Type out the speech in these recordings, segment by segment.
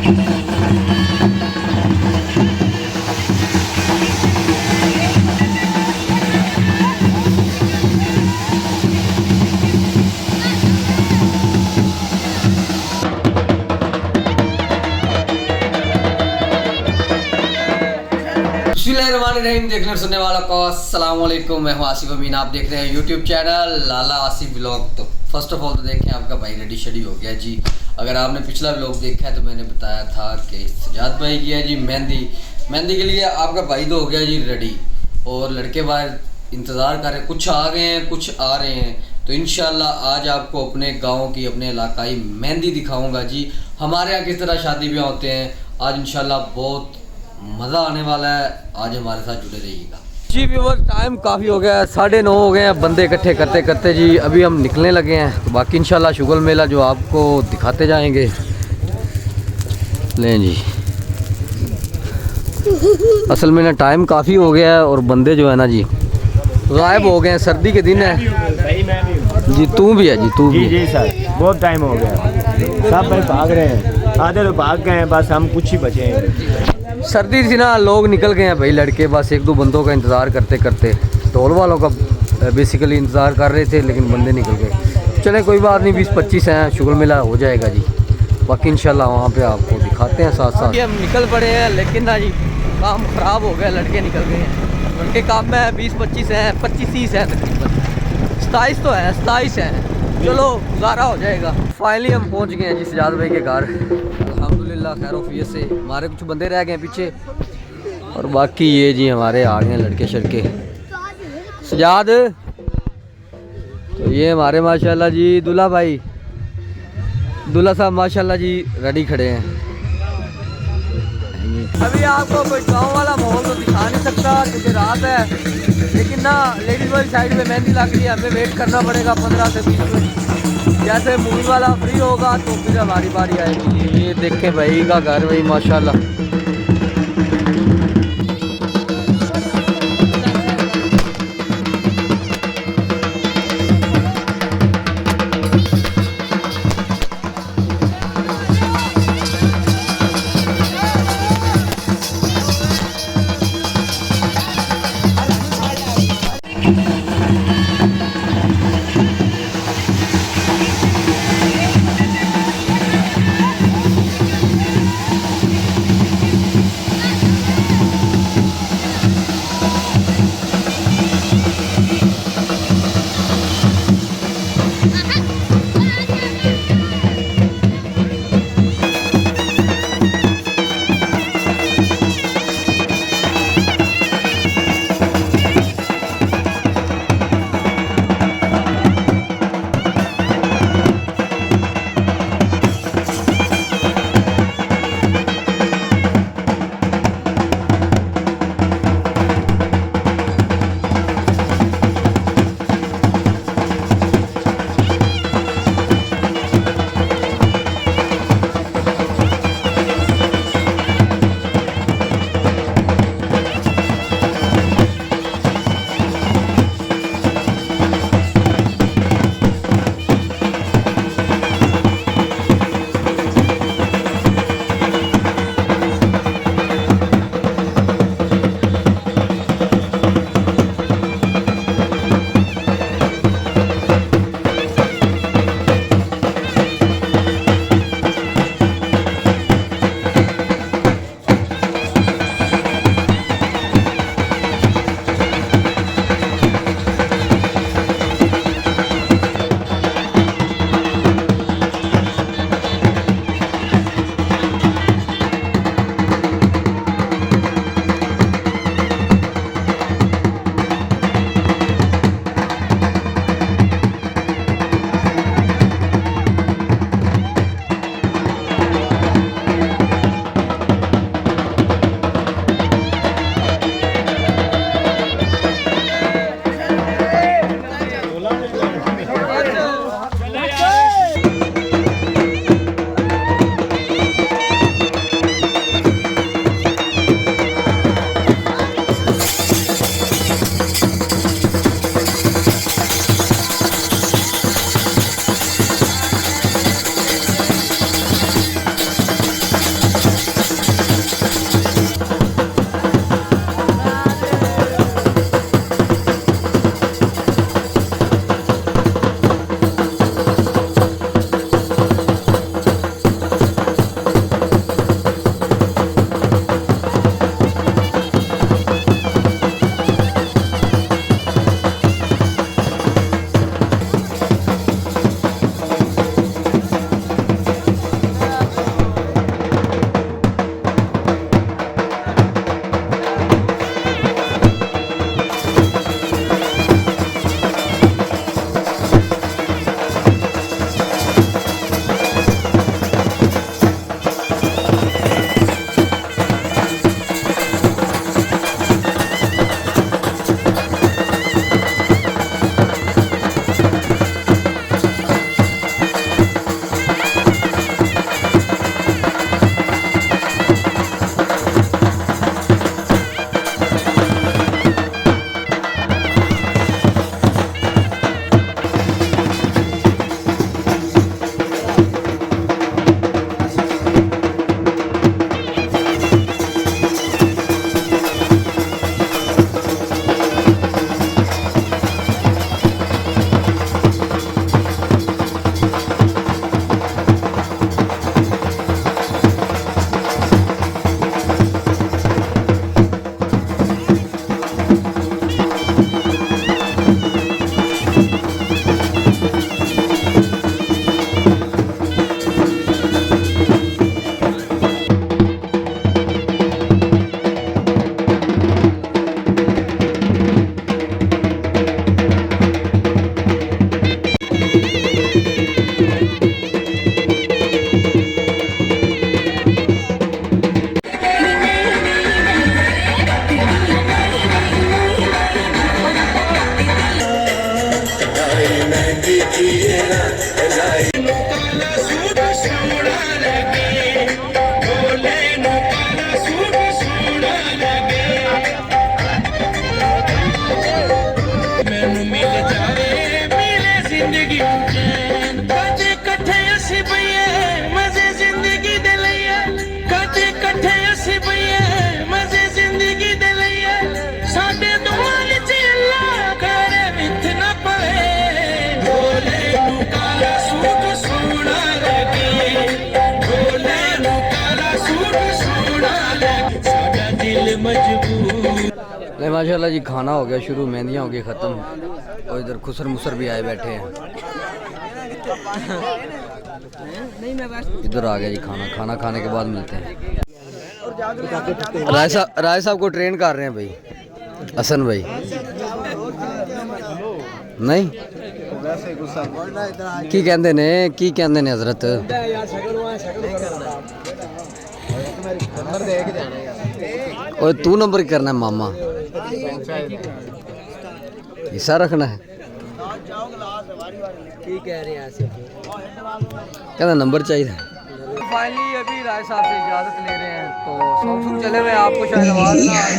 बिस्मिल्लाहिर्रहमानिर्रहीम। देखने सुनने वालों को अस्सलाम वालेकुम। मैं हूं आसिफ अमीन। आप देख रहे हैं यूट्यूब चैनल लाला आसिफ व्लॉग। तो फर्स्ट ऑफ ऑल तो देखें आपका भाई रेडी शेडी हो गया जी। अगर आपने पिछला व्लॉग देखा है तो मैंने बताया था कि सजाद भाई की है जी मेहंदी। मेहंदी के लिए आपका भाई तो हो गया जी रेडी और लड़के बाहर इंतज़ार कर रहे हैं। कुछ आ गए हैं, कुछ आ रहे हैं। तो इंशाल्लाह आज आपको अपने गाँव की, अपने इलाकाई मेहंदी दिखाऊँगा जी। हमारे यहाँ किस तरह शादी ब्याह होते हैं। आज इंशाल्लाह बहुत मज़ा आने वाला है। आज हमारे साथ जुड़े रहिएगा जी। व्यूअर टाइम काफ़ी हो गया है, 9:30 हो गए हैं। बंदे इकट्ठे करते करते जी अभी हम निकलने लगे हैं। तो बाकी इंशाल्लाह शुगल मेला जो आपको दिखाते जाएंगे। लें जी, असल में ना टाइम काफ़ी हो गया है और बंदे जो है ना जी गायब हो गए हैं। सर्दी के दिन है जी। तू भी है जी, तू भी जी सर। बहुत टाइम हो गया, सब भाई भाग रहे हैं, आधे तो भाग गए हैं, बस हम कुछ ही बचे हैं। सर्दी थी ना, लोग निकल गए हैं भाई लड़के, बस एक दो बंदों का इंतज़ार करते करते। ढोल वालों का बेसिकली इंतज़ार कर रहे थे लेकिन बंदे निकल गए। चले कोई बात नहीं, 20-25 हैं, शुगल मेला हो जाएगा जी। बाकी इंशाल्लाह वहाँ पे आपको दिखाते हैं साथ साथ। हम निकल पड़े हैं लेकिन ना जी काम ख़राब हो गया, लड़के निकल गए हैं। लड़के काम में 20-25 हैं, 25-30 हैं तकरीबन। 27 तो है, 27 हैं। चलो गुजारा हो जाएगा। फाइनली हम पहुँच गए हैं जी सजाद भाई के घर। अल्हम्दुलिल्लाह खैरोफियत से। हमारे कुछ बंदे रह गए हैं पीछे और बाकी ये जी हमारे आ गए लड़के शड़के। सजाद तो ये हमारे माशाल्लाह जी दूल्हा भाई, दूल्हा साहब माशाल्लाह जी रेडी खड़े हैं। अभी आपको कोई गाँव वाला माहौल तो दिखा नहीं सकता क्योंकि रात है, लेकिन ना लेडीज़ वाली साइड में मेहंदी लग रही है। हमें वेट करना पड़ेगा 15 से 20 मिनट। जैसे मूवी वाला फ्री होगा तो फिर हमारी बारी आएगी। ये देखें भाई का घर भाई माशाल्लाह। ले माशाल्लाह जी, खाना हो गया शुरू, मेहंदियाँ हो गई ख़त्म और इधर खुसर मुसर भी आए बैठे हैं। इधर आ गया जी खाना, खाना खाने के बाद मिलते हैं। राय साहब को ट्रेन कर रहे हैं भाई, हसन भाई नहीं की कहते ने, की कहते ने हजरत और तू नंबर करना है मामा, हिस्सा रखना है कहना नंबर चाहिए। फाइनली अभी राय साहब से इजाजत ले रहे हैं तो सॉन्ग चले हुए, आपको शायद आवाज ना आए।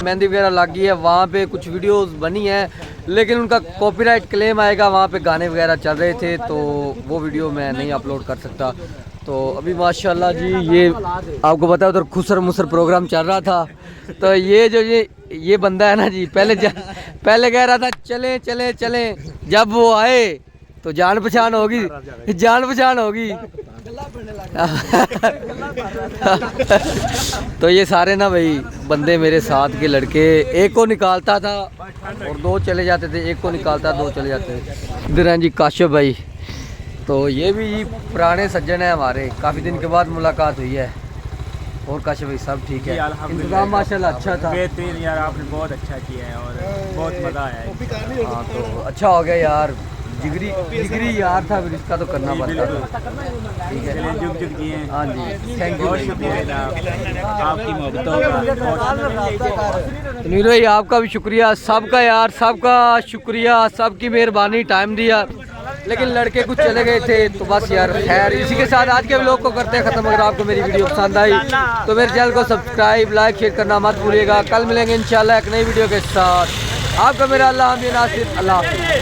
मेहंदी वगैरह लगी है, वहाँ पे कुछ वीडियोस बनी है लेकिन उनका कॉपीराइट क्लेम आएगा, वहाँ पे गाने वगैरह चल रहे थे तो वो वीडियो मैं नहीं अपलोड कर सकता। तो अभी माशाल्लाह जी ये आपको पता है उधर खुसर मुसर प्रोग्राम चल रहा था, तो ये जो ये बंदा है ना जी, पहले कह रहा था चलें चलें चलें, जब वो आए तो जान पहचान होगी, जान पहचान होगी। तो ये सारे ना भाई बंदे मेरे साथ के लड़के, एक को निकालता था और दो चले जाते थे, एक को निकालता दो चले जाते थे। इधर हैं जी काशिफ भाई, तो ये भी पुराने सज्जन हैं हमारे, काफ़ी दिन के बाद मुलाकात हुई है। और काशिफ भाई सब ठीक है? इंतजाम माशाल्लाह अच्छा था, बेहतरीन यार, आपने बहुत अच्छा किया है और बहुत मज़ा आया है। हाँ तो अच्छा हो गया यार, जिगरी यार था, फिर इसका तो करना पड़ता था। ठीक है, जुग जुग किए हैं। हाँ जी, थैंक यू, बहुत शुक्रिया आपकी मोहब्बतों का। नीरो भाई आपका भी शुक्रिया, सबका यार, सबका शुक्रिया, सबकी मेहरबानी, टाइम दिया लेकिन लड़के कुछ चले गए थे तो बस यार खैर। इसी के साथ आज के व्लॉग को करते हैं ख़त्म। अगर आपको मेरी वीडियो पसंद आई तो मेरे चैनल को सब्सक्राइब, लाइक, शेयर करना मत भूलिएगा। कल मिलेंगे इंशाल्लाह एक नई वीडियो के साथ। आपका मेरा अल्लाह हाफ़िज़, अल्लाह हाफ़िज़।